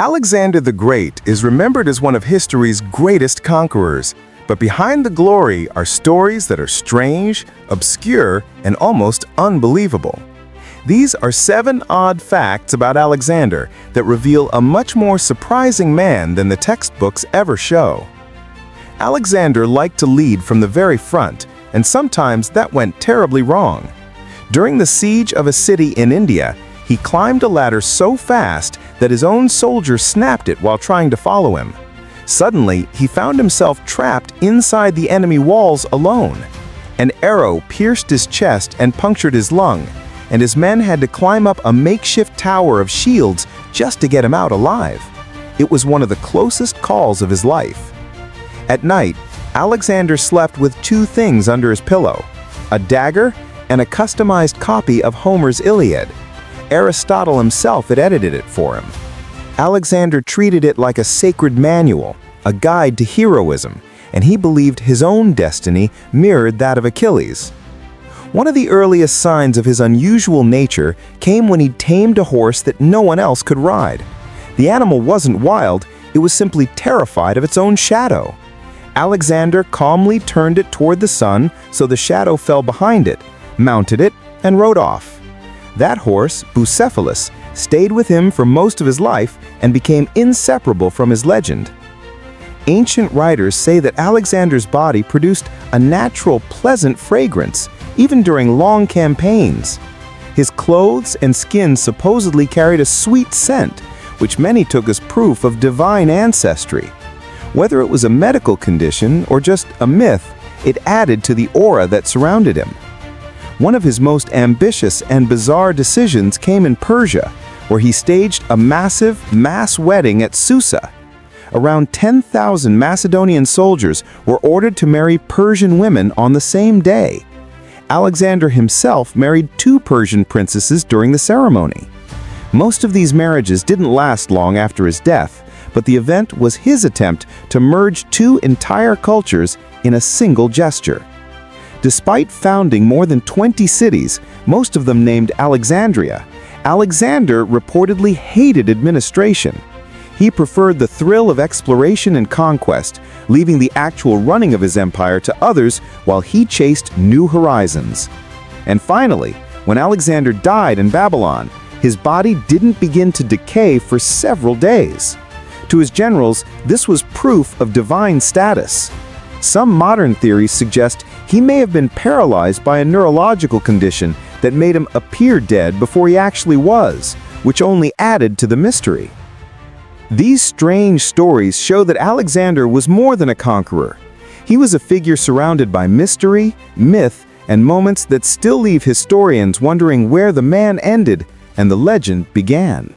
Alexander the Great is remembered as one of history's greatest conquerors, but behind the glory are stories that are strange, obscure, and almost unbelievable. These are 7 odd facts about Alexander that reveal a much more surprising man than the textbooks ever show. Alexander liked to lead from the very front, and sometimes that went terribly wrong. During the siege of a city in India, he climbed a ladder so fast that his own soldiers snapped it while trying to follow him. Suddenly, he found himself trapped inside the enemy walls alone. An arrow pierced his chest and punctured his lung, and his men had to climb up a makeshift tower of shields just to get him out alive. It was one of the closest calls of his life. At night, Alexander slept with 2 things under his pillow: a dagger and a customized copy of Homer's Iliad. Aristotle himself had edited it for him. Alexander treated it like a sacred manual, a guide to heroism, and he believed his own destiny mirrored that of Achilles. One of the earliest signs of his unusual nature came when he tamed a horse that no one else could ride. The animal wasn't wild, it was simply terrified of its own shadow. Alexander calmly turned it toward the sun so the shadow fell behind it, mounted it, and rode off. That horse, Bucephalus, stayed with him for most of his life and became inseparable from his legend. Ancient writers say that Alexander's body produced a natural, pleasant fragrance, even during long campaigns. His clothes and skin supposedly carried a sweet scent, which many took as proof of divine ancestry. Whether it was a medical condition or just a myth, it added to the aura that surrounded him. One of his most ambitious and bizarre decisions came in Persia, where he staged a massive mass wedding at Susa. Around 10,000 Macedonian soldiers were ordered to marry Persian women on the same day. Alexander himself married 2 Persian princesses during the ceremony. Most of these marriages didn't last long after his death, but the event was his attempt to merge 2 entire cultures in a single gesture. Despite founding more than 20 cities, most of them named Alexandria, Alexander reportedly hated administration. He preferred the thrill of exploration and conquest, leaving the actual running of his empire to others while he chased new horizons. And finally, when Alexander died in Babylon, his body didn't begin to decay for several days. To his generals, this was proof of divine status. Some modern theories suggest he may have been paralyzed by a neurological condition that made him appear dead before he actually was, which only added to the mystery. These strange stories show that Alexander was more than a conqueror. He was a figure surrounded by mystery, myth, and moments that still leave historians wondering where the man ended and the legend began.